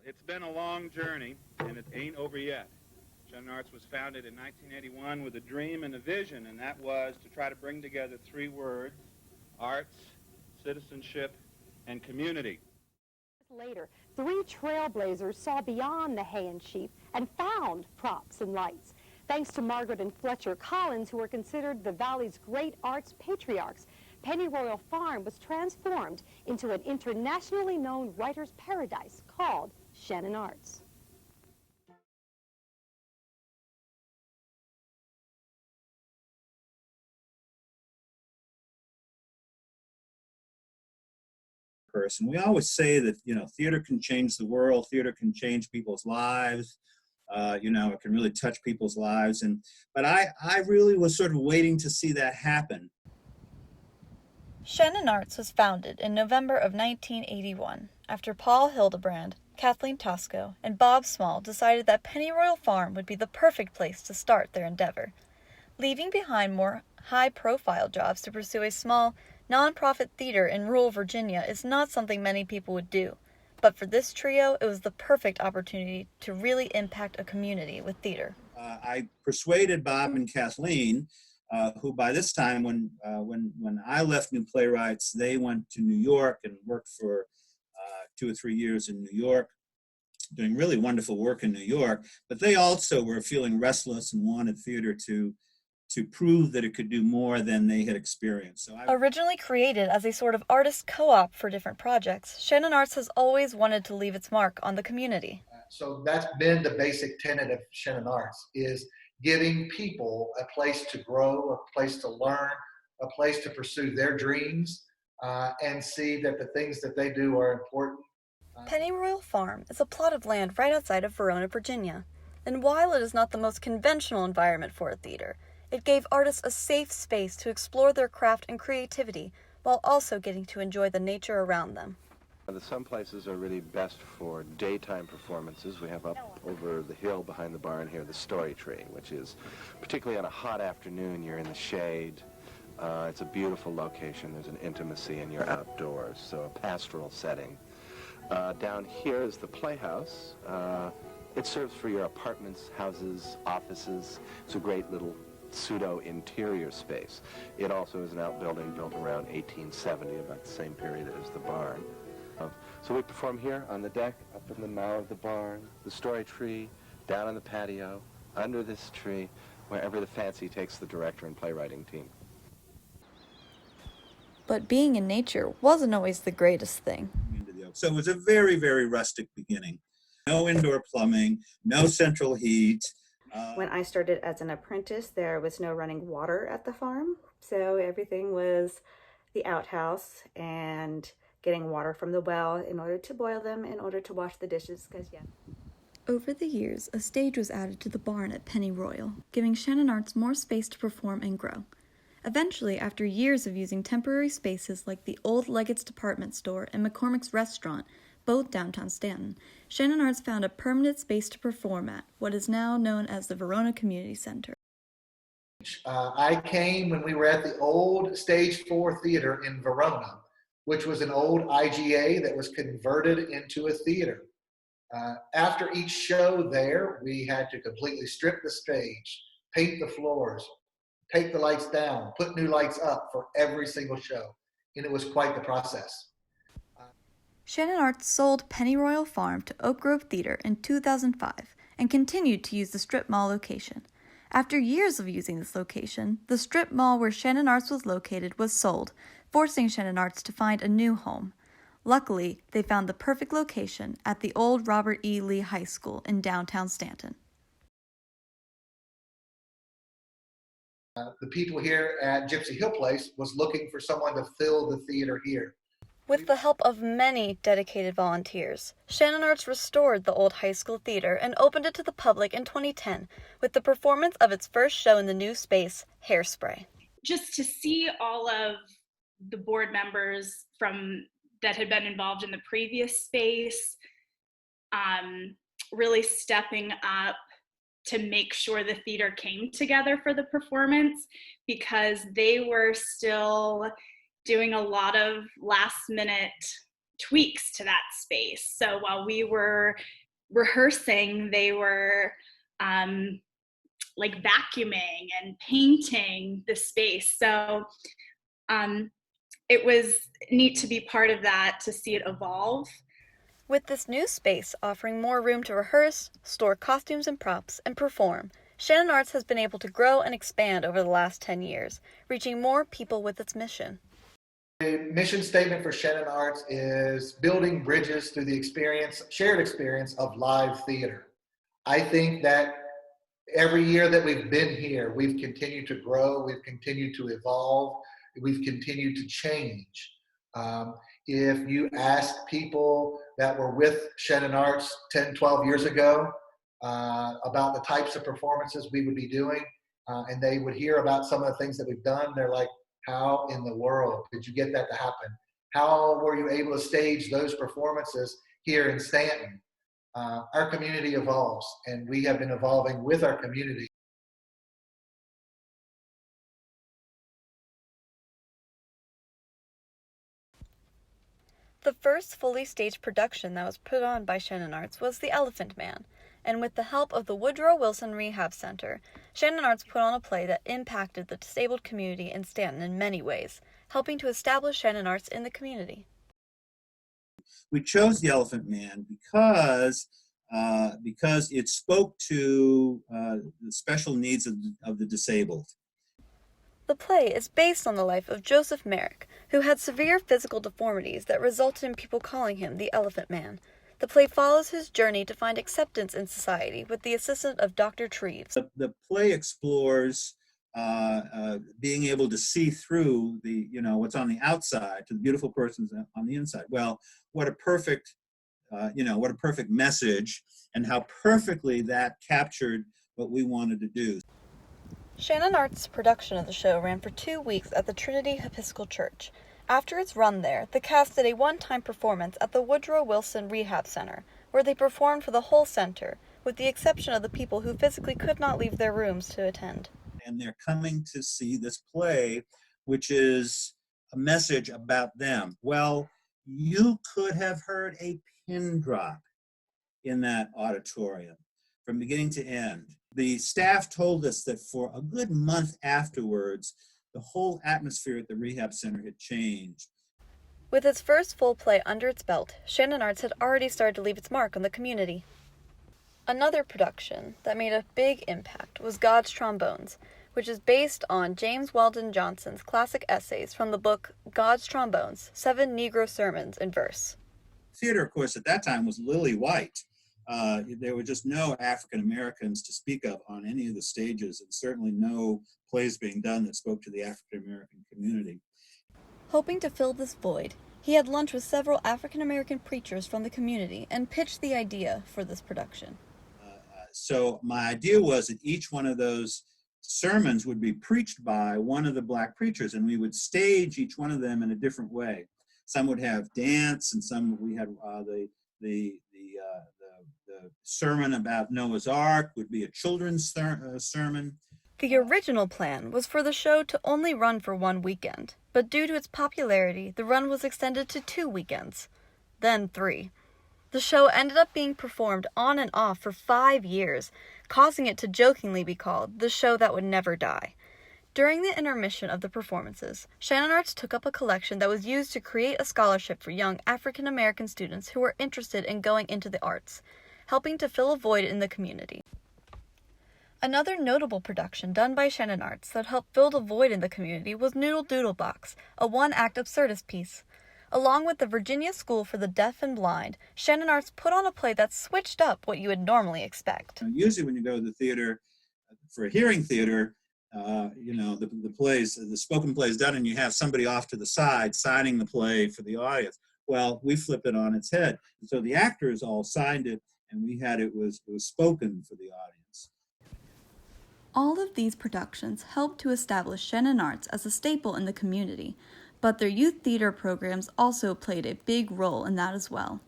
It's been a long journey, and it ain't over yet. ShenanArts was founded in 1981 with a dream and a vision, and that was to try to bring together three words: arts, citizenship, and community. Later, three trailblazers saw beyond the hay and sheep and found props and lights. Thanks to Margaret and Fletcher Collins, who were considered the Valley's great arts patriarchs, Pennyroyal Farm was transformed into an internationally known writer's paradise called ShenanArts. Person. We always say that, theater can change the world, theater can change people's lives, it can really touch people's lives. But I really was sort of waiting to see that happen. ShenanArts was founded in November of 1981 after Paul Hildebrand, Kathleen Tosco, and Bob Small decided that Pennyroyal Farm would be the perfect place to start their endeavor. Leaving behind more high-profile jobs to pursue a small, nonprofit theater in rural Virginia is not something many people would do, but for this trio, it was the perfect opportunity to really impact a community with theater. I persuaded Bob and Kathleen, who by this time, when I left New Playwrights, they went to New York and worked for 2 or 3 years in New York, doing really wonderful work in New York, but they also were feeling restless and wanted theater to prove that it could do more than they had experienced. Originally created as a sort of artist co-op for different projects, ShenanArts has always wanted to leave its mark on the community. So that's been the basic tenet of ShenanArts, is giving people a place to grow, a place to learn, a place to pursue their dreams, and see that the things that they do are important. Pennyroyal Farm is a plot of land right outside of Verona, Virginia. And while it is not the most conventional environment for a theater, it gave artists a safe space to explore their craft and creativity while also getting to enjoy the nature around them. Some places are really best for daytime performances. We have up over the hill behind the barn here the Story Tree, which is, particularly on a hot afternoon, you're in the shade. It's a beautiful location. There's an intimacy and you're outdoors, so a pastoral setting. Down here is the Playhouse. It serves for your apartments, houses, offices. It's a great little pseudo-interior space. It also is an outbuilding built around 1870, about the same period as the barn. So we perform here on the deck, up in the mow of the barn, the Story Tree, down on the patio, under this tree, wherever the fancy takes the director and playwriting team. But being in nature wasn't always the greatest thing. So it was a very, very rustic beginning. No indoor plumbing, no central heat. When I started as an apprentice, there was no running water at the farm. So everything was the outhouse and getting water from the well in order to boil them, in order to wash the dishes, Over the years, a stage was added to the barn at Pennyroyal, giving ShenanArts more space to perform and grow. Eventually, after years of using temporary spaces like the old Leggett's department store and McCormick's restaurant, both downtown Stanton, ShenanArts found a permanent space to perform at what is now known as the Verona Community Center. I came when we were at the old Stage 4 Theater in Verona, which was an old IGA that was converted into a theater. After each show there, we had to completely strip the stage, paint the floors, take the lights down, put new lights up for every single show. And it was quite the process. ShenanArts sold Pennyroyal Farm to Oak Grove Theater in 2005 and continued to use the strip mall location. After years of using this location, the strip mall where ShenanArts was located was sold, forcing ShenanArts to find a new home. Luckily, they found the perfect location at the old Robert E. Lee High School in downtown Stanton. The people here at Gypsy Hill Place was looking for someone to fill the theater here. With the help of many dedicated volunteers, ShenanArts restored the old high school theater and opened it to the public in 2010 with the performance of its first show in the new space, Hairspray. Just to see all of the board members that had been involved in the previous space really stepping up to make sure the theater came together for the performance, because they were still doing a lot of last minute tweaks to that space. So while we were rehearsing, they were like vacuuming and painting the space. So it was neat to be part of that, to see it evolve. With this new space offering more room to rehearse, store costumes and props, and perform, ShenanArts has been able to grow and expand over the last 10 years, reaching more people with its mission. The mission statement for ShenanArts is building bridges through the shared experience of live theater. I think that every year that we've been here, we've continued to grow, we've continued to evolve, we've continued to change. If you ask people that were with ShenanArts 10, 12 years ago about the types of performances we would be doing, and they would hear about some of the things that we've done, they're like, how in the world did you get that to happen? How were you able to stage those performances here in Stanton? Our community evolves, and we have been evolving with our community. The first fully staged production that was put on by ShenanArts was The Elephant Man, and with the help of the Woodrow Wilson Rehab Center, ShenanArts put on a play that impacted the disabled community in Stanton in many ways, helping to establish ShenanArts in the community. We chose The Elephant Man because it spoke to the special needs of the disabled. The play is based on the life of Joseph Merrick, who had severe physical deformities that resulted in people calling him the Elephant Man. The play follows his journey to find acceptance in society with the assistance of Dr. Treves. The play explores being able to see through what's on the outside to the beautiful persons on the inside. Well, what a perfect message, and how perfectly that captured what we wanted to do. ShenanArts' production of the show ran for 2 weeks at the Trinity Episcopal Church. After its run there, the cast did a one-time performance at the Woodrow Wilson Rehab Center, where they performed for the whole center, with the exception of the people who physically could not leave their rooms to attend. And they're coming to see this play, which is a message about them. Well, you could have heard a pin drop in that auditorium from beginning to end. The staff told us that for a good month afterwards, the whole atmosphere at the rehab center had changed. With its first full play under its belt, ShenanArts had already started to leave its mark on the community. Another production that made a big impact was God's Trombones, which is based on James Weldon Johnson's classic essays from the book God's Trombones, 7 Negro Sermons in Verse. Theater, of course, at that time was lily white. There were just no African Americans to speak of on any of the stages, and certainly no plays being done that spoke to the African American community. Hoping to fill this void, he had lunch with several African American preachers from the community and pitched the idea for this production. So my idea was that each one of those sermons would be preached by one of the black preachers, and we would stage each one of them in a different way. Some would have dance, and some we had the sermon about Noah's Ark would be a children's sermon. The original plan was for the show to only run for 1 weekend, but due to its popularity, the run was extended to 2 weekends, then 3. The show ended up being performed on and off for 5 years, causing it to jokingly be called the show that would never die. During the intermission of the performances, ShenanArts took up a collection that was used to create a scholarship for young African American students who were interested in going into the arts, helping to fill a void in the community. Another notable production done by ShenanArts that helped fill a void in the community was Noodle Doodle Box, a one-act absurdist piece. Along with the Virginia School for the Deaf and Blind, ShenanArts put on a play that switched up what you would normally expect. Usually when you go to the theater for a hearing theater, the spoken play is done and you have somebody off to the side signing the play for the audience. Well, we flipped it on its head. And so the actors all signed it, and we had it was spoken for the audience. All of these productions helped to establish ShenanArts as a staple in the community, but their youth theater programs also played a big role in that as well.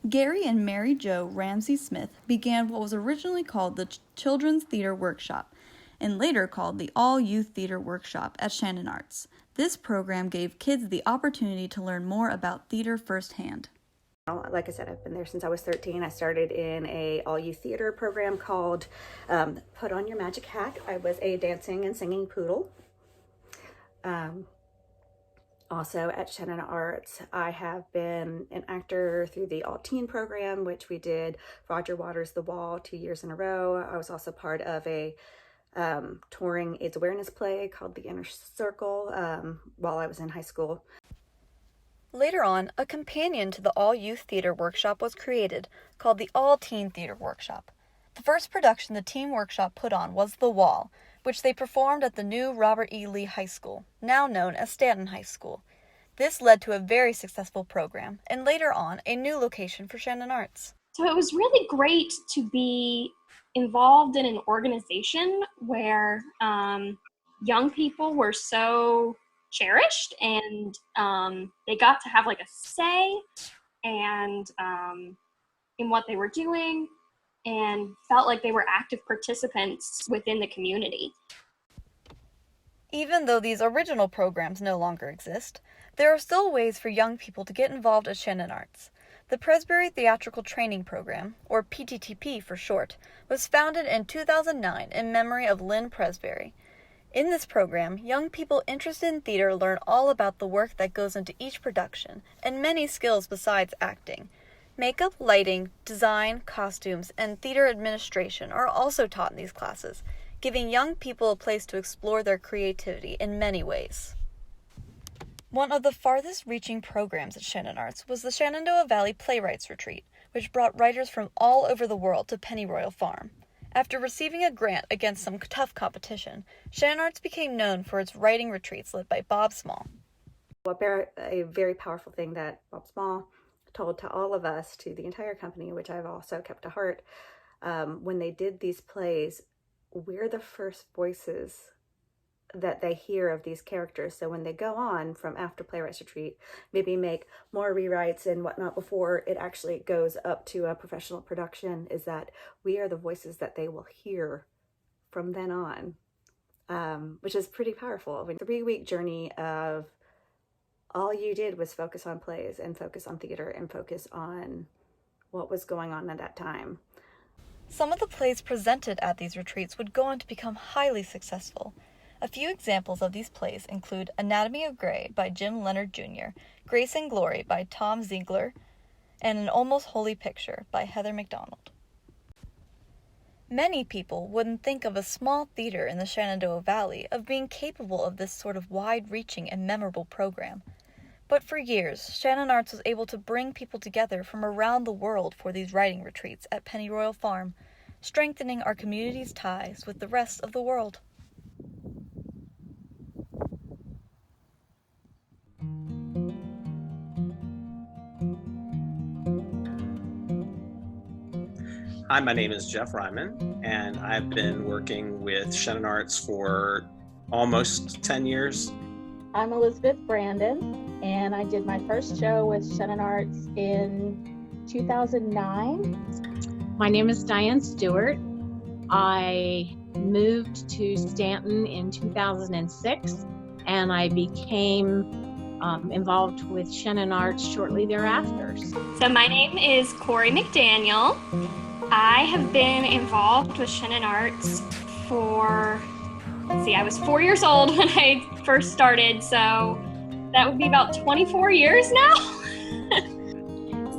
Gary and Mary Jo Ramsey Smith began what was originally called the Children's Theater Workshop, and later called the All Youth Theater Workshop at ShenanArts. This program gave kids the opportunity to learn more about theater firsthand. Like I said, I've been there since I was 13. I started in a all-youth theater program called Put On Your Magic Hat. I was a dancing and singing poodle. Also at ShenanArts, I have been an actor through the all-teen program, which we did Roger Waters' The Wall 2 years in a row. I was also part of a touring AIDS awareness play called The Inner Circle while I was in high school. Later on, a companion to the All-Youth Theater Workshop was created, called the All-Teen Theater Workshop. The first production the Teen Workshop put on was The Wall, which they performed at the new Robert E. Lee High School, now known as Stanton High School. This led to a very successful program, and later on, a new location for ShenanArts. So it was really great to be involved in an organization where young people were so cherished, and they got to have like a say and in what they were doing, and felt like they were active participants within the community. Even though these original programs no longer exist, there are still ways for young people to get involved at ShenanArts. The Presbyterian Theatrical Training Program, or PTTP for short, was founded in 2009 in memory of Lynn Presbyterian. In this program, young people interested in theater learn all about the work that goes into each production, and many skills besides acting. Makeup, lighting, design, costumes, and theater administration are also taught in these classes, giving young people a place to explore their creativity in many ways. One of the farthest-reaching programs at ShenanArts was the Shenandoah Valley Playwrights Retreat, which brought writers from all over the world to Pennyroyal Farm. After receiving a grant against some tough competition, ShenanArts became known for its writing retreats led by Bob Small. A very powerful thing that Bob Small told to all of us, to the entire company, which I've also kept to heart, when they did these plays, we're the first voices that they hear of these characters. So when they go on from after Playwrights Retreat, maybe make more rewrites and whatnot before it actually goes up to a professional production, is that we are the voices that they will hear from then on, which is pretty powerful. A 3-week journey of all you did was focus on plays and focus on theater and focus on what was going on at that time. Some of the plays presented at these retreats would go on to become highly successful. A few examples of these plays include Anatomy of Grey by Jim Leonard Jr., Grace and Glory by Tom Ziegler, and An Almost Holy Picture by Heather McDonald. Many people wouldn't think of a small theater in the Shenandoah Valley of being capable of this sort of wide-reaching and memorable program. But for years, ShenanArts was able to bring people together from around the world for these writing retreats at Pennyroyal Farm, strengthening our community's ties with the rest of the world. Hi, my name is Jeff Ryman, and I've been working with ShenanArts for almost 10 years. I'm Elizabeth Brandon, and I did my first show with ShenanArts in 2009. My name is Diane Stewart. I moved to Stanton in 2006, and I became involved with ShenanArts shortly thereafter. So my name is Corey McDaniel. I have been involved with ShenanArts for, I was 4 years old when I first started, so that would be about 24 years now.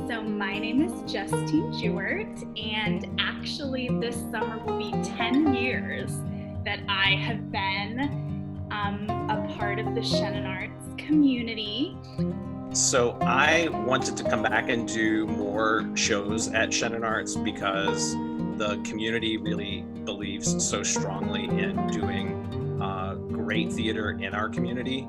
So my name is Justine Jewart, and actually this summer will be 10 years that I have been a part of the ShenanArts community. So I wanted to come back and do more shows at ShenanArts because the community really believes so strongly in doing great theater in our community.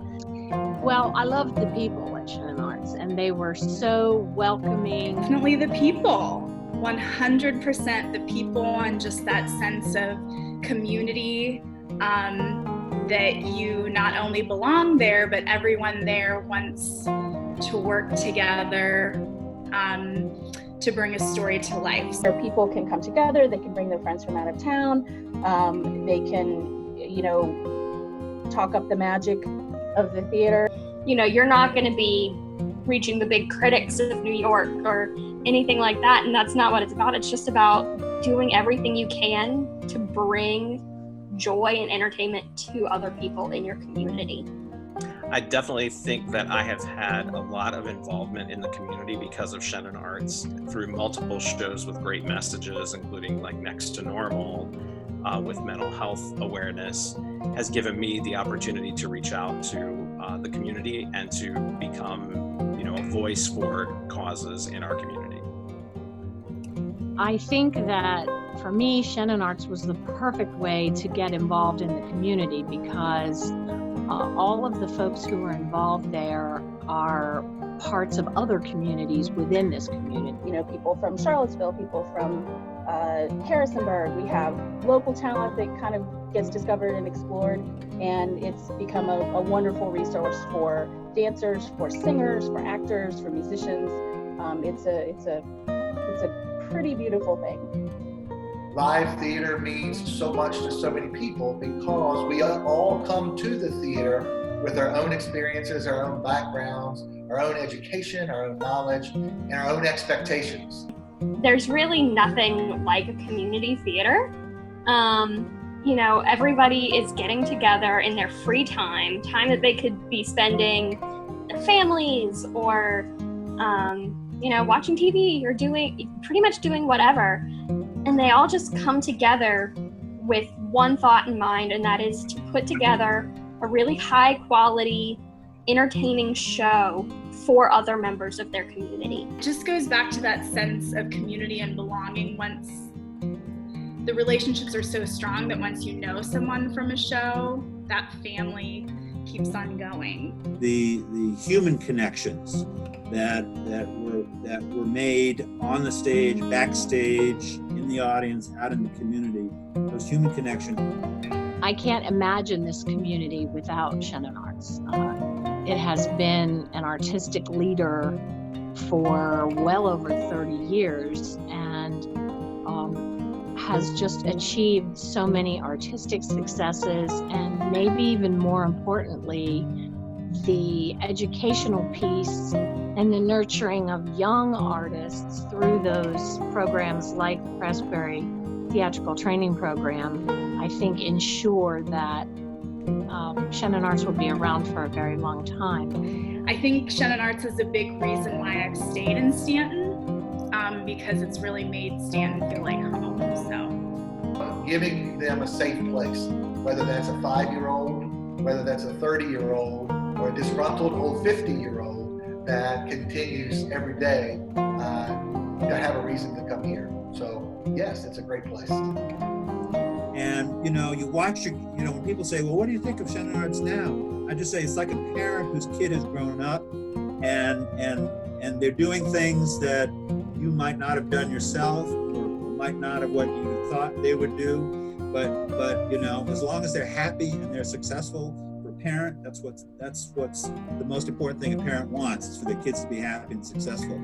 Well, I loved the people at ShenanArts, and they were so welcoming. Definitely the people, 100% the people, and just that sense of community, that you not only belong there, but everyone there wants to work together to bring a story to life. Where people can come together, they can bring their friends from out of town, they can talk up the magic of the theater. You're not going to be reaching the big critics of New York or anything like that, and that's not what it's about. It's just about doing everything you can to bring joy and entertainment to other people in your community. I definitely think that I have had a lot of involvement in the community because of ShenanArts through multiple shows with great messages, including like Next to Normal, with mental health awareness, has given me the opportunity to reach out to the community and to become, a voice for causes in our community. I think that for me, ShenanArts was the perfect way to get involved in the community because all of the folks who are involved there are parts of other communities within this community. People from Charlottesville, people from Harrisonburg. We have local talent that kind of gets discovered and explored, and it's become a wonderful resource for dancers, for singers, for actors, for musicians. It's a pretty beautiful thing. Live theater means so much to so many people because we all come to the theater with our own experiences, our own backgrounds, our own education, our own knowledge, and our own expectations. There's really nothing like a community theater. Everybody is getting together in their free time that they could be spending with their families or, watching TV or pretty much doing whatever. And they all just come together with one thought in mind, and that is to put together a really high quality, entertaining show for other members of their community. It just goes back to that sense of community and belonging. Once the relationships are so strong that once you know someone from a show, that family keeps on going. The human connections that were made on the stage, backstage, in the audience, out in the community, those human connections. I can't imagine this community without ShenanArts. It has been an artistic leader for well over 30 years and has just achieved so many artistic successes, and maybe even more importantly, the educational piece and the nurturing of young artists through those programs like the Pressbury Theatrical Training Program, I think ensure that ShenanArts will be around for a very long time. I think ShenanArts is a big reason why I've stayed in Stanton, because it's really made Stanton feel like home. So, giving them a safe place, whether that's a 5-year-old, whether that's a 30-year-old, or a disgruntled old 50-year-old that continues every day to have a reason to come here. So, yes, it's a great place. And you watch when people say, well, what do you think of ShenanArts now? I just say it's like a parent whose kid has grown up and they're doing things that you might not have done yourself or might not have what you thought they would do. But as long as they're happy and they're successful, for a parent, that's what's the most important thing a parent wants, is for their kids to be happy and successful.